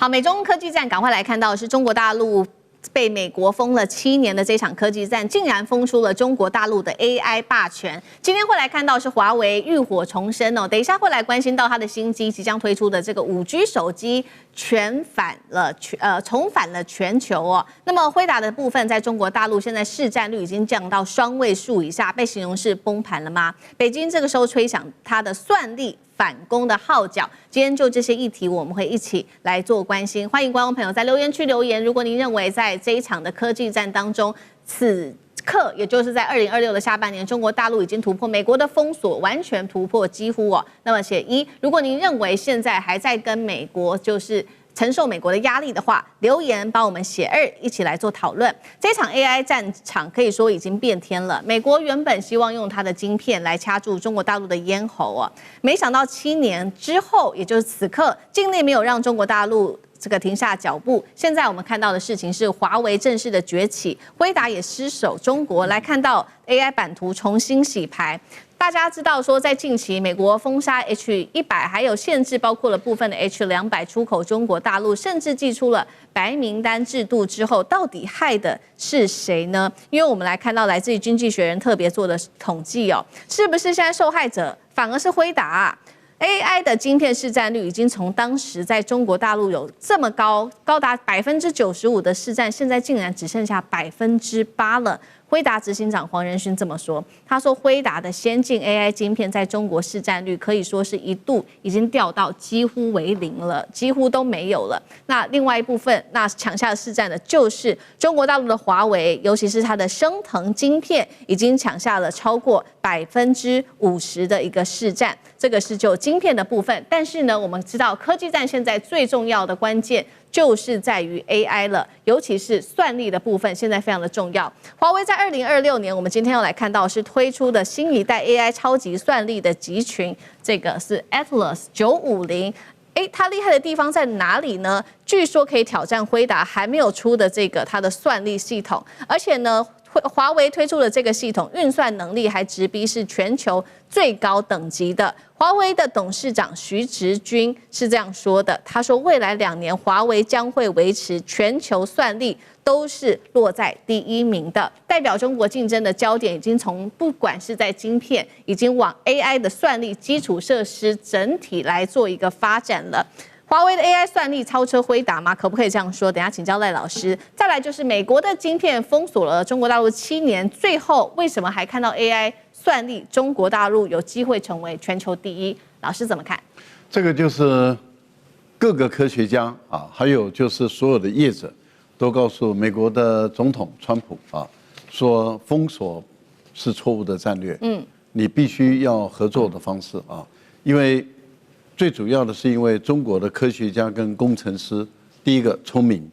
好，美中科技戰，趕快來看到的是中國大陸被美國封了7年的這場科技戰，竟然封出了中國大陸的 AI 霸權。今天會來看到是華為浴火重生哦，等一下會來關心到它的新機即將推出的這個5G 手機重返了全球哦。那麼輝達的部分在中國大陸現在市占率已經降到雙位數以下，被形容是崩盤了嗎？北京這個時候吹響它的算力反攻的號角，今天就這些議題，我們會一起來做關心。歡迎觀眾朋友在留言區留言。如果您認為在這一場的科技戰當中，此刻也就是在2026的下半年，中國大陸已經突破美國的封鎖，完全突破幾乎哦。那麼寫1，如果您認為現在還在跟美國就是承受美國的壓力的話，留言幫我們寫2，一起來做討論。這場 AI 戰場可以說已經變天了。美國原本希望用它的晶片來掐住中國大陸的咽喉啊，沒想到7年之後，也就是此刻，境內沒有讓中國大陸這個停下腳步。現在我們看到的事情是華為正式的崛起，輝達也失守中國。來看到 AI 版圖重新洗牌。大家知道說，在近期美國封殺 H100，還有限制包括了部分的 H200出口中國大陸，甚至祭出了白名單制度之後，到底害的是誰呢？因為我們來看到來自於《經濟學人》特別做的統計哦，是不是現在受害者反而是輝達啊？AI 的晶片市占率已經從當時在中國大陸有這麼高達95%的市占，現在竟然只剩下8%了。輝達執行長黃仁勳這麼說，他說輝達的先進 AI 晶片在中國市占率可以說是一度已經掉到幾乎為0了，幾乎都沒有了。那另外一部分，那搶下的市占的就是中國大陸的華為，尤其是它的昇騰晶片已經搶下了超過50%的一個市占。這個是就晶片的部分，但是呢，我們知道科技戰現在最重要的關鍵就是在於 AI 了，尤其是算力的部分，現在非常的重要。華為在2026年，我們今天要來看到是推出的新一代 AI 超級算力的集群，這個是 Atlas 950。它厲害的地方在哪裡呢？據說可以挑戰輝達還沒有出的這個它的算力系統，而且呢，華為推出的這個系統運算能力還直逼是全球最高等級的。華為的董事長徐直軍是這樣說的，他說未來2年華為將會維持全球算力都是落在第1名的，代表中國競爭的焦點已經從不管是在晶片，已經往 AI 的算力基礎設施整體來做一個發展了。華為的 AI 算力超車輝達嗎？可不可以這樣說？等一下請教賴老師。再來就是美國的晶片封鎖了中國大陸7年，最後為什麼還看到 AI 算力中國大陸有機會成為全球第1？老師怎麼看？這個就是各個科學家啊，還有就是所有的業者都告訴美國的總統川普啊，說封鎖是錯誤的戰略。你必須要合作的方式啊，因為最主要的是因為中國的科學家跟工程師，第一個聰明，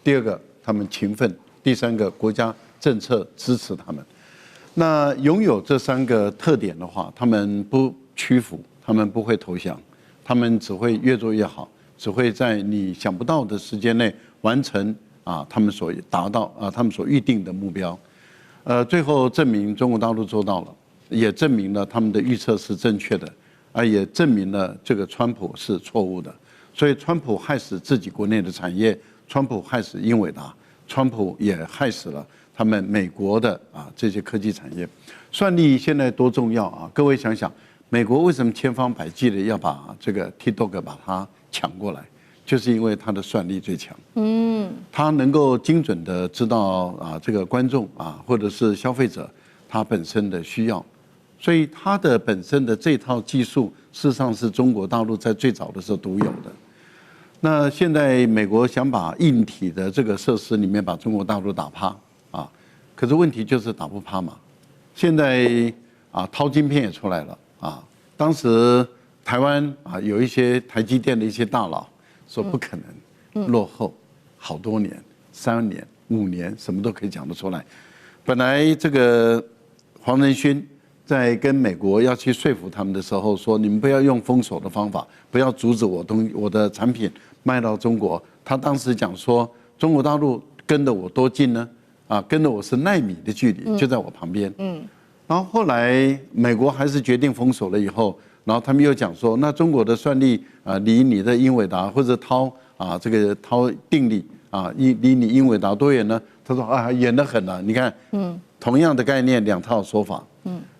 第二個他們勤奮，第三個國家政策支持他們。那擁有這3個特點的話，他們不屈服，他們不會投降，他們只會越做越好，只會在你想不到的時間內完成他們所達到他們所預定的目標。最後證明中國大陸做到了，也證明了他們的預測是正確的。也證明了這個川普是錯誤的，所以川普害死自己國內的產業，川普害死英偉達，川普也害死了他們美國的這些科技產業。算力現在多重要啊！各位想想，美國為什麼千方百計的要把這個 TikTok 把它搶過來，就是因為它的算力最強。它能夠精準的知道這個觀眾或者是消費者他本身的需要。所以它的本身的這套技術，事實上是中國大陸在最早的時候獨有的。那現在美國想把硬體的這個設施裡面把中國大陸打趴可是問題就是打不趴嘛。現在掏晶片也出來了當時台灣有一些台積電的一些大佬說不可能，落後好多年，3年、5年，什麼都可以講得出來。本來這個黃仁勳在跟美國要去說服他們的時候說，你們不要用封鎖的方法，不要阻止我的產品賣到中國。他當時講說，中國大陸跟着我多近呢？跟着我是奈米的距離，就在我旁邊。然後後來美國還是決定封鎖了以後，然後他們又講說，那中國的算力離你的英偉達或者這個陶定理離你英偉達多遠呢？他說遠得很了。你看，同樣的概念2套說法，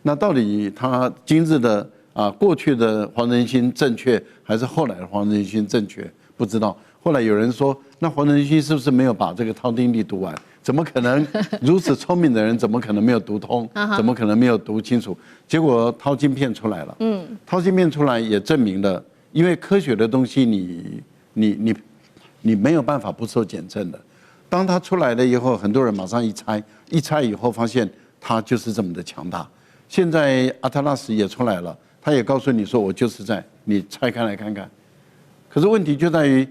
那到底他今日的過去的黃仁勳正確，還是後來的黃仁勳正確？不知道。後來有人說，那黃仁勳是不是沒有把這個陶定理讀完？怎麼可能？如此聰明的人，怎麼可能沒有讀通？怎麼可能沒有讀清楚？結果陶晶片出來了。陶晶片出來也證明了，因為科學的東西你沒有辦法不受檢證的。當它出來了以後，很多人馬上一猜以後發現它就是這麼的強大。現在阿特拉斯也出來了，他也告訴你說我就是在，你拆開來看看。可是問題就在於，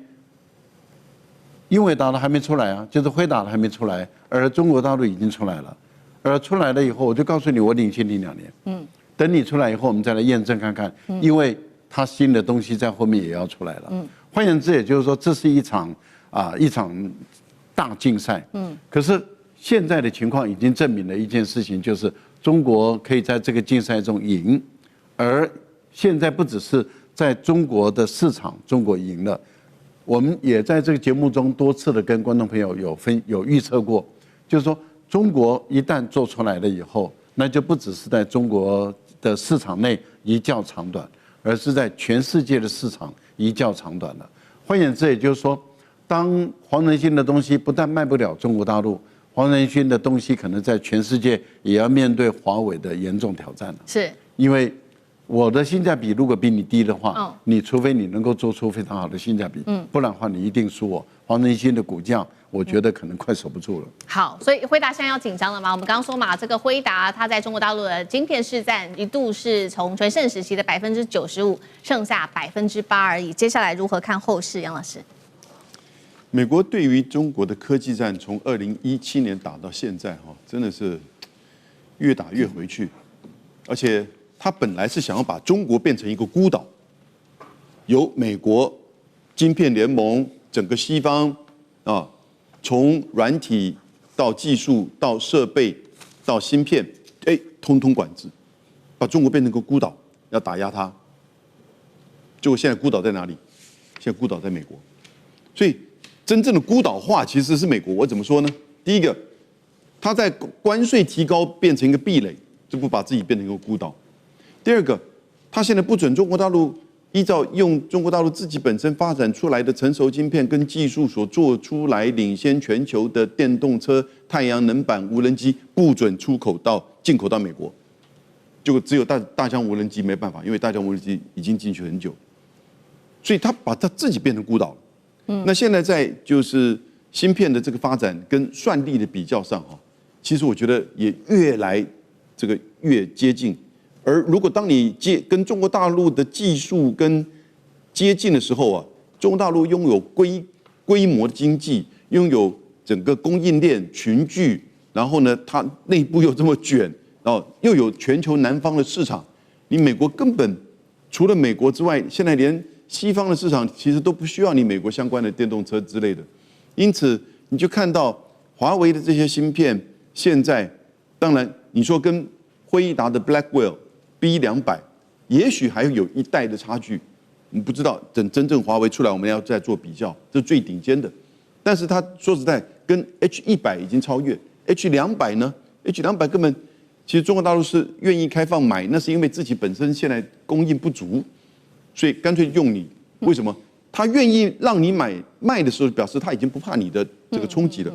英偉達的還沒出來啊，就是輝達的還沒出來，而中國大陸已經出來了。而出來了以後，我就告訴你，我領先你2年。等你出來以後，我們再來驗證看看，因為它新的東西在後面也要出來了。換言之，也就是說，這是一場大競賽。可是現在的情況已經證明了一件事情，就是中國可以在這個競賽中贏，而現在不只是在中國的市場，中國贏了，我們也在這個節目中多次的跟觀眾朋友有預測過，就是說中國一旦做出來了以後，那就不只是在中國的市場內一較長短，而是在全世界的市場一較長短了。換言之，也就是說，當黃仁勳的東西不但賣不了中國大陸，黃仁勳的東西可能在全世界也要面對華為的嚴重挑戰了。是，因為我的性價比如果比你低的話，你除非你能夠做出非常好的性價比，不然的話你一定輸我。黃仁勳的股價，我覺得可能快守不住了。好，所以輝達現在要緊張了嗎？我們剛剛說嘛，這個輝達它在中國大陸的晶片市佔一度是從全盛時期的95%，剩下8%而已。接下來如何看後市？楊老師，美國對於中國的科技戰，從2017年打到現在，真的是越打越回去，而且他本來是想要把中國變成一個孤島，由美國晶片聯盟、整個西方從軟體到技術到設備到芯片，通通管制，把中國變成個孤島，要打壓它。結果現在孤島在哪裡？現在孤島在美國，所以真正的孤島化其實是美國。我怎麼說呢？第一個，他在關稅提高變成一個壁壘，就不把自己變成一個孤島。第二個，他現在不准中國大陸依照用中國大陸自己本身发展出來的成熟晶片跟技術所做出來領先全球的電動車、太陽能板、無人機，不准進口到美國。就只有大疆無人機沒辦法，因為大疆無人機已經進去很久，所以他把他自己變成孤島了。那現在在就是芯片的這個發展跟算力的比較上其實我覺得也越接近。而如果當你跟中國大陸的技術跟接近的時候中國大陸擁有規模的經濟，擁有整個供應鏈群聚，然後呢，它內部又這麼捲，然後又有全球南方的市場，你美國根本除了美國之外，現在連西方的市場其實都不需要你美國相關的電動車之類的，因此你就看到華為的這些芯片，現在當然你說跟輝達的 Blackwell B200，也許還有一代的差距，我們不知道。等真正華為出來，我們要再做比較，這是最頂尖的。但是他說實在，跟 H100已經超越 H200呢 ？H200根本其實中國大陸是願意開放買，那是因為自己本身現在供應不足，所以乾脆用你。為什麼？他願意讓你賣的時候，表示他已經不怕你的這個衝擊了。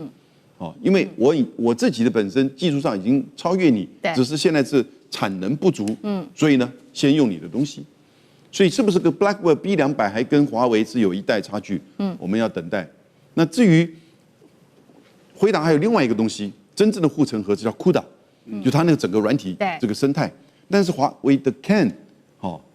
因為我自己的本身技術上已經超越你，只是現在是產能不足，所以呢，先用你的東西。所以是不是個 Blackwell B200還跟華為是有一代差距？我們要等待。那至於輝達還有另外一個東西，真正的護城河是叫 CUDA，就它那個整個軟體這個生態。但是華為的 CAN，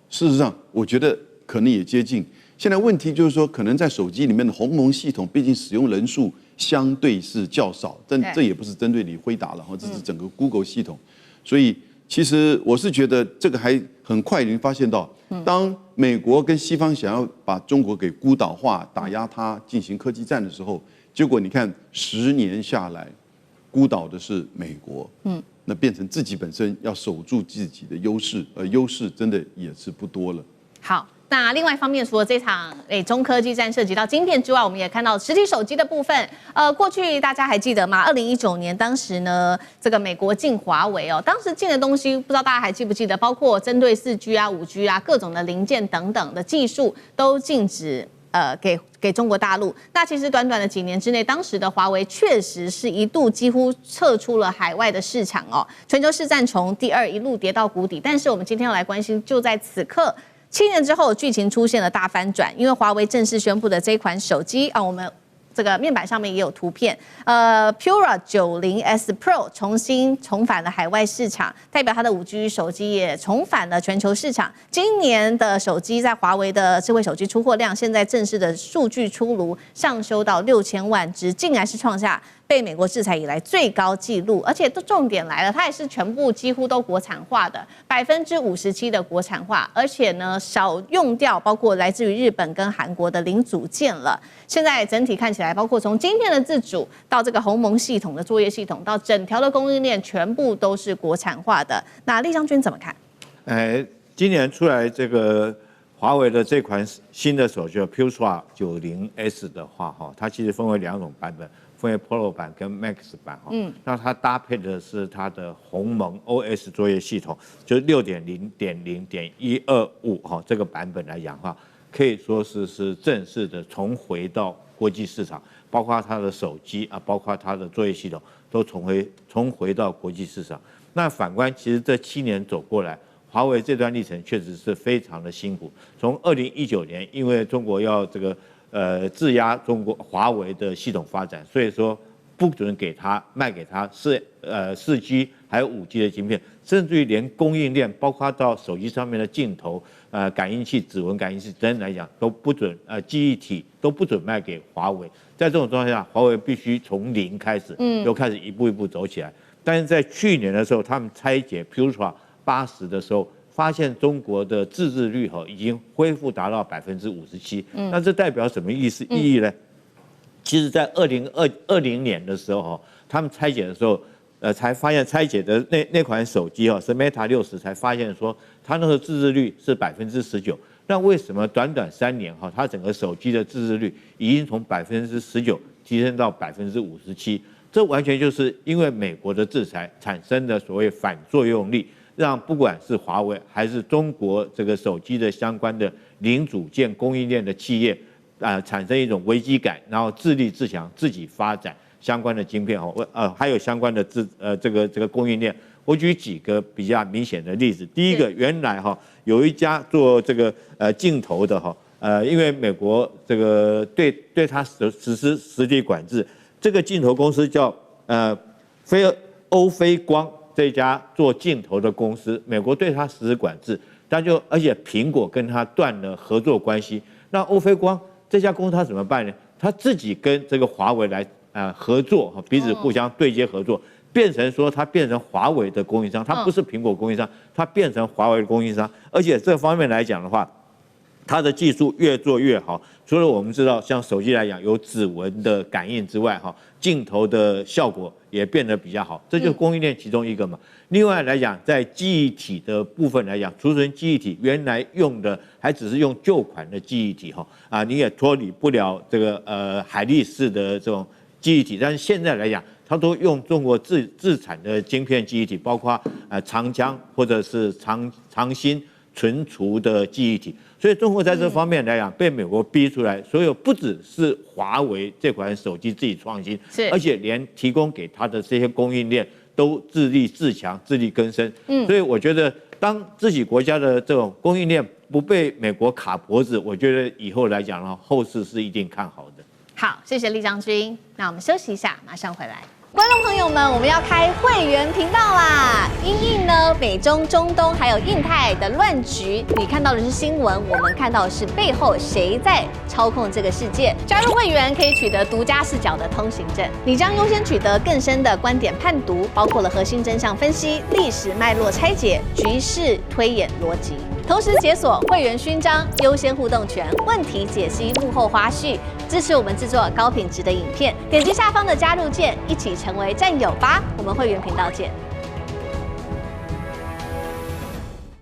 事實上我覺得可能也接近。現在問題就是說，可能在手機裡面的鴻蒙系統，畢竟使用人數相對是較少，但這也不是針對你輝達了，這是整個 Google 系統。所以其實我是覺得這個還很快已經發現到，當美國跟西方想要把中國給孤島化、打壓它、進行科技戰的時候，結果你看10年下來，孤島的是美國，那變成自己本身要守住自己的優勢，而優勢真的也是不多了。好。那另外一方面，除了這場中科技戰涉及到晶片之外，我們也看到實體手機的部分。過去大家還記得嗎？2019年當時呢，這個美國禁華為哦，當時禁的東西不知道大家還記不記得，包括針對4G 啊、5G 啊各種的零件等等的技術都禁止給中國大陸。那其實短短的幾年之內，當時的華為確實是一度幾乎撤出了海外的市場哦，全球市占從第2一路跌到谷底。但是我們今天要來關心，就在此刻。7年之後，劇情出現了大翻轉，因為華為正式宣布的這款手機啊，我們這個面板上面也有圖片，Pura 90S Pro 重返了海外市場，代表它的5G 手機也重返了全球市場。今年的手機在華為的智慧手機出貨量，現在正式的數據出爐，上修到6000萬隻，竟然是創下被美國制裁以來最高紀錄，而且重點來了，它也是全部幾乎都國產化的，57%的國產化，而且呢少用掉包括來自於日本跟韓國的零組件了。現在整體看起來，包括從晶片的自主到這個鴻蒙系統的作業系統，到整條的供應鏈，全部都是國產化的。那酈將軍怎麼看？今年出來這個華為的這款新的手機 Pura 90S 的話，它其實分為2種版本。分為 Pro 版跟 Max 版那它搭配的是它的鴻蒙 OS 作業系統，就是 6.0.0.125 这個版本來講的話，可以說是正式的重回到國際市場，包括它的手機啊，包括它的作業系統都重回到國際市場。那反觀，其實這7年走過來，華為這段歷程確實是非常的辛苦。從2019年，因為中國要這個質押中國華為的系統發展，所以說不准給他賣給他4G 還有5G 的晶片，甚至於連供應鏈，包括到手機上面的鏡頭、感應器、指紋感應器等等來講，都不准記憶體都不准賣給華為。在這種狀況下，華為必須從零開始，又開始一步一步走起來。但是在去年的時候，他們拆解 Pura 80的時候，發現中國的自製率已經恢復達到57%，那這代表什麼意義呢？其實，在2020年的時候，他們拆解的時候，才發現拆解的那款手機是 Mate 60，才發現說它那個自製率是19%。那為什麼短短3年它整個手機的自製率已經從19%提升到57%？這完全就是因為美國的制裁產生的所謂反作用力。讓不管是華為還是中國這個手機的相關的零組件供應鏈的企業，產生一種危機感，然後自立自強，自己發展相關的晶片還有相關的這個供應鏈。我舉幾個比較明顯的例子。第一個，原來有一家做這個鏡頭的因為美國這個對它實施實體管制，這個鏡頭公司叫歐菲光。這家做鏡頭的公司，美國對它實施管制，而且蘋果跟它斷了合作關係。那歐菲光這家公司它怎麼辦呢？它自己跟這個華為來合作，彼此互相對接合作，變成說它變成華為的供應商，它不是蘋果供應商，它變成華為的供應商。而且這方面來講的話，它的技術越做越好。除了我們知道像手機來講有指紋的感應之外，鏡頭的效果也變得比較好，這就是供應鏈其中一個嘛。另外來講，在記憶體的部分來講，儲存記憶體原來用的還只是用舊款的記憶體你也脫離不了這個海力士的這種記憶體，但是現在來講，它都用中國自產的晶片記憶體，包括長江或者是長鑫存儲的記憶體。所以中國在這方面來講，被美國逼出來，所有不只是華為這款手機自己創新，而且連提供給它的這些供應鏈都自立自強、自力更生。所以我覺得，當自己國家的這種供應鏈不被美國卡脖子，我覺得以後來講呢，後市是一定看好的。好，謝謝酈將軍。那我們休息一下，馬上回來。觀眾朋友們，我們要開會員頻道啦！因應呢美中、中東還有印太的亂局，你看到的是新聞，我們看到的是背後誰在操控這個世界。加入會員可以取得獨家視角的通行證，你將優先取得更深的觀點判讀，包括了核心真相分析、歷史脈絡拆解、局勢推演邏輯。同時解鎖會員勳章、優先互動權、問題解析、幕後花絮，支持我們制作高品質的影片。點擊下方的加入鍵，一起成為戰友吧！我們會員頻道見。